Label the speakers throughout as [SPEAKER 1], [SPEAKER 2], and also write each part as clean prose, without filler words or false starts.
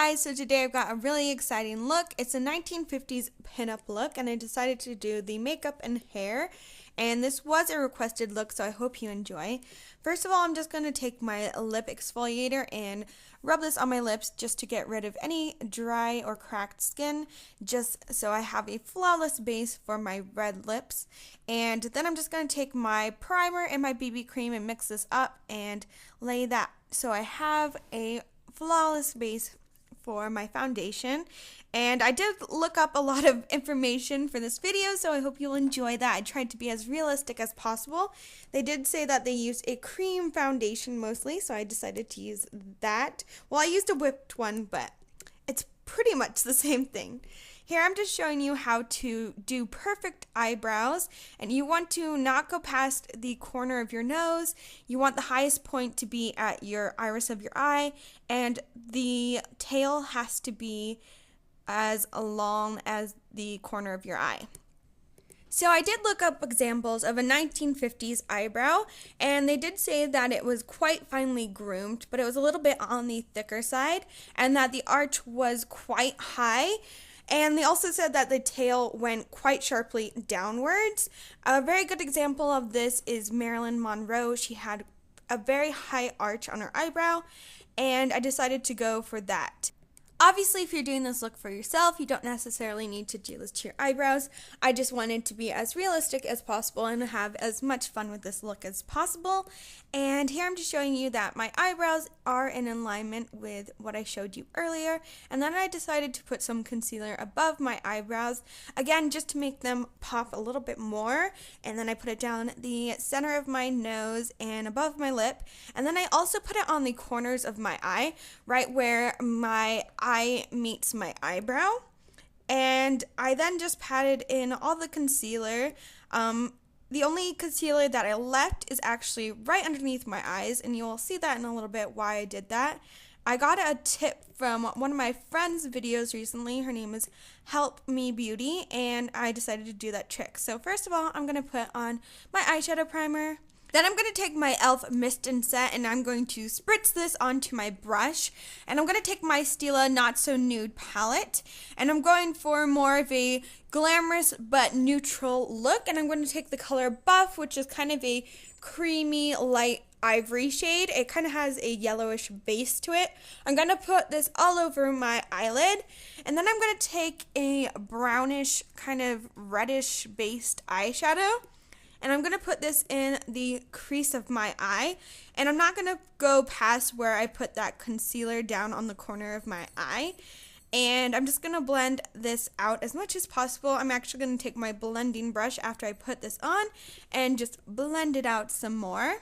[SPEAKER 1] guys, so today I've got a really exciting look. It's a 1950s pinup look and I decided to do the makeup and hair, and this was a requested look, so I hope you enjoy. First of all, I'm just going to take my lip exfoliator and rub this on my lips just to get rid of any dry or cracked skin, just so I have a flawless base for my red lips. And then I'm just going to take my primer and my BB cream and mix this up and lay that so I have a flawless base for my foundation. And I did look up a lot of information for this video, so I hope you'll enjoy that. I tried to be as realistic as possible. They did say that they used a cream foundation mostly, so I decided to use that. Well, I used a whipped one, but it's pretty much the same thing. Here I'm just showing you how to do perfect eyebrows, and you want to not go past the corner of your nose. You want the highest point to be at your iris of your eye, and the tail has to be as long as the corner of your eye. So I did look up examples of a 1950s eyebrow, and they did say that it was quite finely groomed, but it was a little bit on the thicker side, and that the arch was quite high. And they also said that the tail went quite sharply downwards. A very good example of this is Marilyn Monroe. She had a very high arch on her eyebrow, and I decided to go for that. Obviously, if you're doing this look for yourself, you don't necessarily need to do this to your eyebrows. I just wanted to be as realistic as possible and have as much fun with this look as possible. And here I'm just showing you that my eyebrows are in alignment with what I showed you earlier. And then I decided to put some concealer above my eyebrows, again, just to make them pop a little bit more. And then I put it down the center of my nose and above my lip. And then I also put it on the corners of my eye, right where my eye meets my eyebrow. And I then just patted in all the concealer. The only concealer that I left is actually right underneath my eyes, and you'll see that in a little bit why I did that. I got a tip from one of my friend's videos recently. Her name is Help Me Beauty, and I decided to do that trick. So first of all, I'm going to put on my eyeshadow primer. Then I'm going to take my e.l.f. Mist and Set, and I'm going to spritz this onto my brush. And I'm going to take my Stila Not So Nude palette, and I'm going for more of a glamorous but neutral look. And I'm going to take the color Buff, which is kind of a creamy light ivory shade. It kind of has a yellowish base to it. I'm going to put this all over my eyelid, and then I'm going to take a brownish kind of reddish based eyeshadow. And I'm going to put this in the crease of my eye. And I'm not going to go past where I put that concealer down on the corner of my eye. And I'm just going to blend this out as much as possible. I'm actually going to take my blending brush after I put this on and just blend it out some more.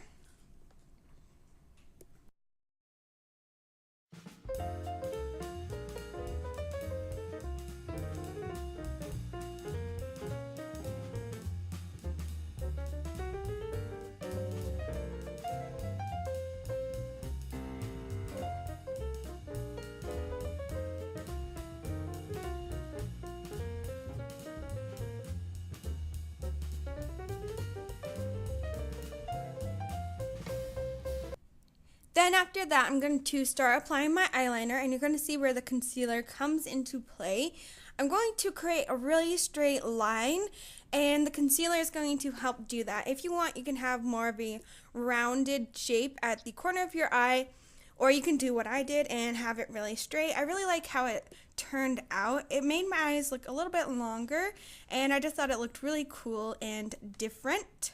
[SPEAKER 1] Then after that, I'm going to start applying my eyeliner, and you're going to see where the concealer comes into play. I'm going to create a really straight line, and the concealer is going to help do that. If you want, you can have more of a rounded shape at the corner of your eye, or you can do what I did and have it really straight. I really like how it turned out. It made my eyes look a little bit longer, and I just thought it looked really cool and different.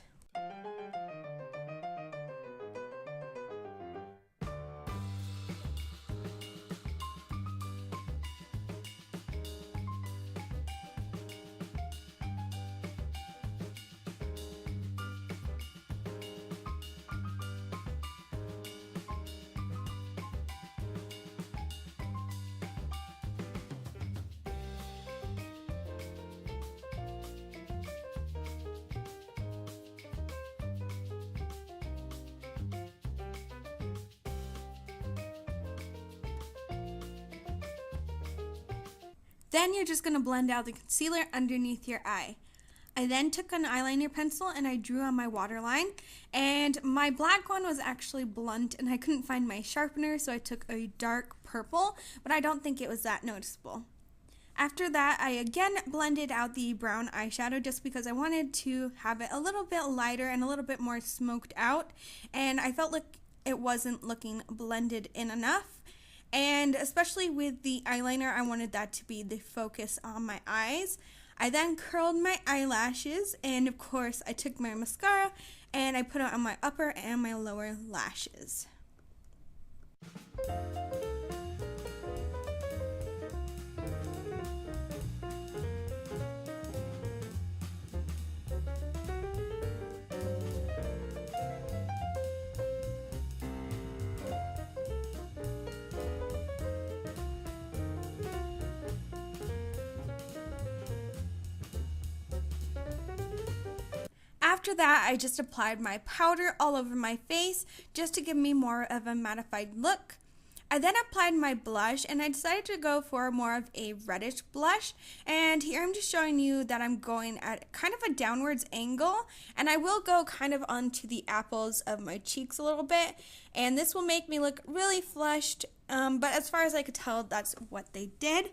[SPEAKER 1] Then you're just going to blend out the concealer underneath your eye. I then took an eyeliner pencil and I drew on my waterline, and my black one was actually blunt and I couldn't find my sharpener, so I took a dark purple, but I don't think it was that noticeable. After that, I again blended out the brown eyeshadow just because I wanted to have it a little bit lighter and a little bit more smoked out, and I felt like it wasn't looking blended in enough. And especially with the eyeliner, I wanted that to be the focus on my eyes. I then curled my eyelashes, and of course I took my mascara and I put it on my upper and my lower lashes. After that, I just applied my powder all over my face just to give me more of a mattified look. I then applied my blush, and I decided to go for more of a reddish blush, and here I'm just showing you that I'm going at kind of a downwards angle, and I will go kind of onto the apples of my cheeks a little bit, and this will make me look really flushed, but as far as I could tell, that's what they did.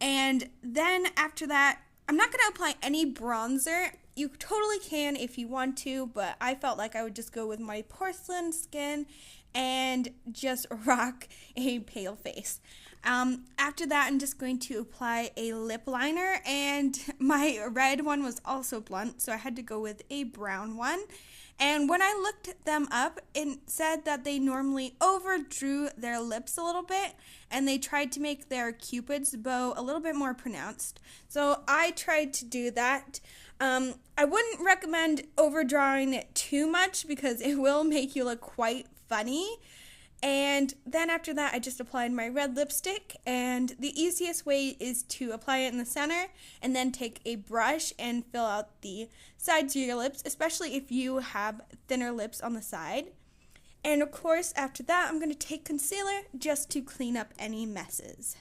[SPEAKER 1] And then after that, I'm not going to apply any bronzer. You totally can if you want to, but I felt like I would just go with my porcelain skin and just rock a pale face. After that, I'm just going to apply a lip liner, and my red one was also blunt, so I had to go with a brown one. And when I looked them up, it said that they normally overdrew their lips a little bit, and they tried to make their Cupid's bow a little bit more pronounced. So I tried to do that. I wouldn't recommend overdrawing it too much because it will make you look quite funny. And then after that, I just applied my red lipstick, and the easiest way is to apply it in the center and then take a brush and fill out the sides of your lips, especially if you have thinner lips on the side. And of course, after that, I'm going to take concealer just to clean up any messes.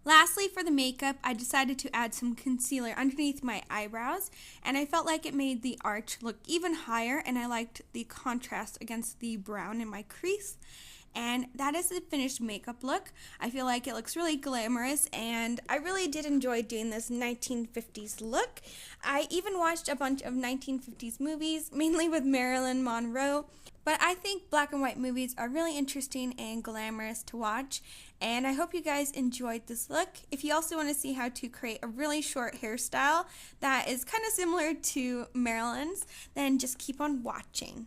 [SPEAKER 1] Lastly, for the makeup, I decided to add some concealer underneath my eyebrows, and I felt like it made the arch look even higher, and I liked the contrast against the brown in my crease. And that is the finished makeup look. I feel like it looks really glamorous, and I really did enjoy doing this 1950s look. I even watched a bunch of 1950s movies, mainly with Marilyn Monroe, but I think black and white movies are really interesting and glamorous to watch, and I hope you guys enjoyed this look. If you also want to see how to create a really short hairstyle that is kind of similar to Marilyn's, then just keep on watching.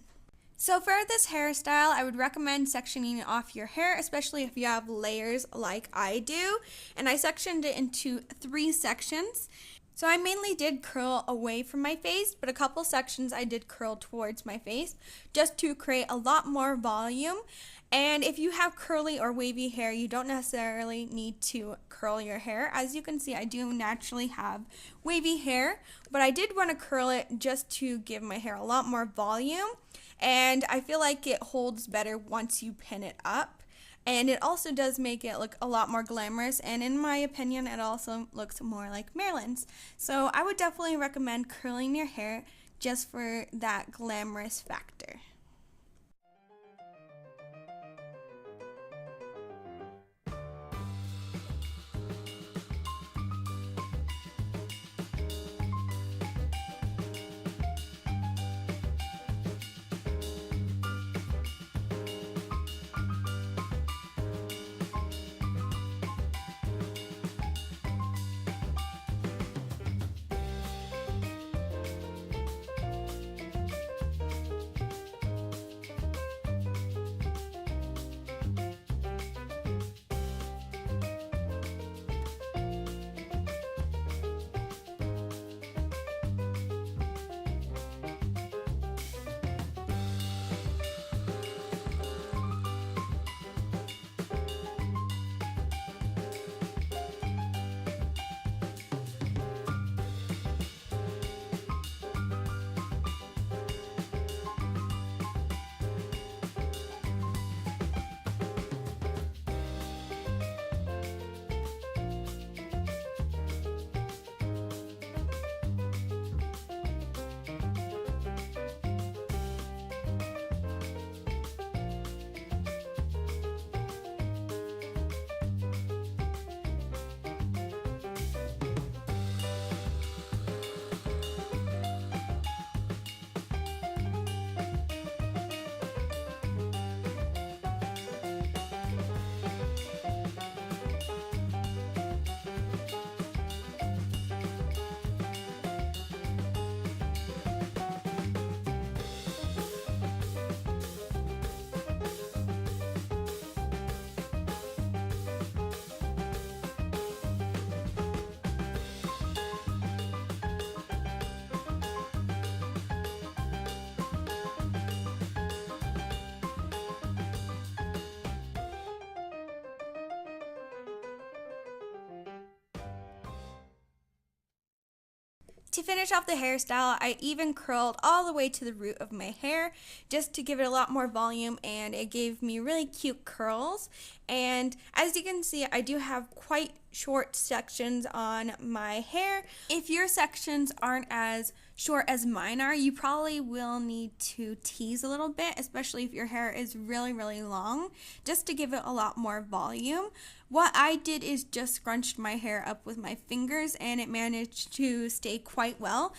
[SPEAKER 1] So for this hairstyle, I would recommend sectioning off your hair, especially if you have layers like I do. And I sectioned it into 3 sections. So I mainly did curl away from my face, but a couple sections I did curl towards my face just to create a lot more volume. And if you have curly or wavy hair, you don't necessarily need to curl your hair. As you can see, I do naturally have wavy hair, but I did want to curl it just to give my hair a lot more volume. And I feel like it holds better once you pin it up. And it also does make it look a lot more glamorous. And in my opinion, it also looks more like Marilyn's. So I would definitely recommend curling your hair just for that glamorous factor. To finish off the hairstyle, I even curled all the way to the root of my hair just to give it a lot more volume, and it gave me really cute curls. And as you can see, I do have quite short sections on my hair. If your sections aren't as short as mine are, you probably will need to tease a little bit, especially if your hair is really, really long, just to give it a lot more volume. What I did is just scrunched my hair up with my fingers, and it managed to stay quite well.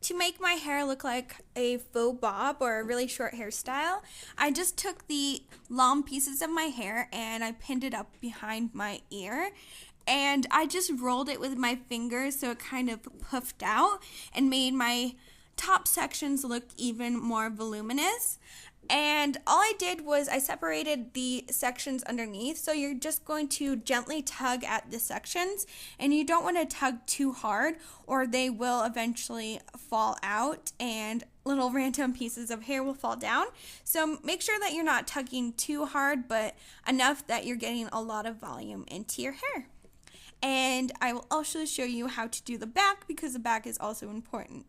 [SPEAKER 1] To make my hair look like a faux bob or a really short hairstyle, I just took the long pieces of my hair and I pinned it up behind my ear, and I just rolled it with my fingers so it kind of puffed out and made my top sections look even more voluminous. And all I did was I separated the sections underneath, so you're just going to gently tug at the sections, and you don't want to tug too hard or they will eventually fall out and little random pieces of hair will fall down. So make sure that you're not tugging too hard, but enough that you're getting a lot of volume into your hair. And I will also show you how to do the back, because the back is also important.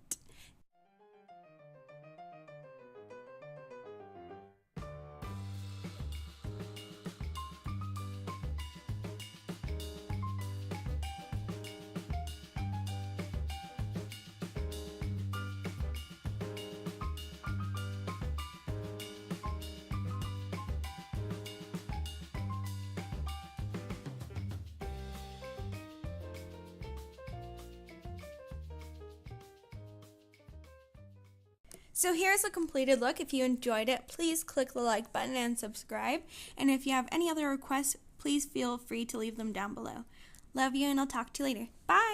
[SPEAKER 1] So here's a completed look. If you enjoyed it, please click the like button and subscribe. And if you have any other requests, please feel free to leave them down below. Love you, and I'll talk to you later. Bye!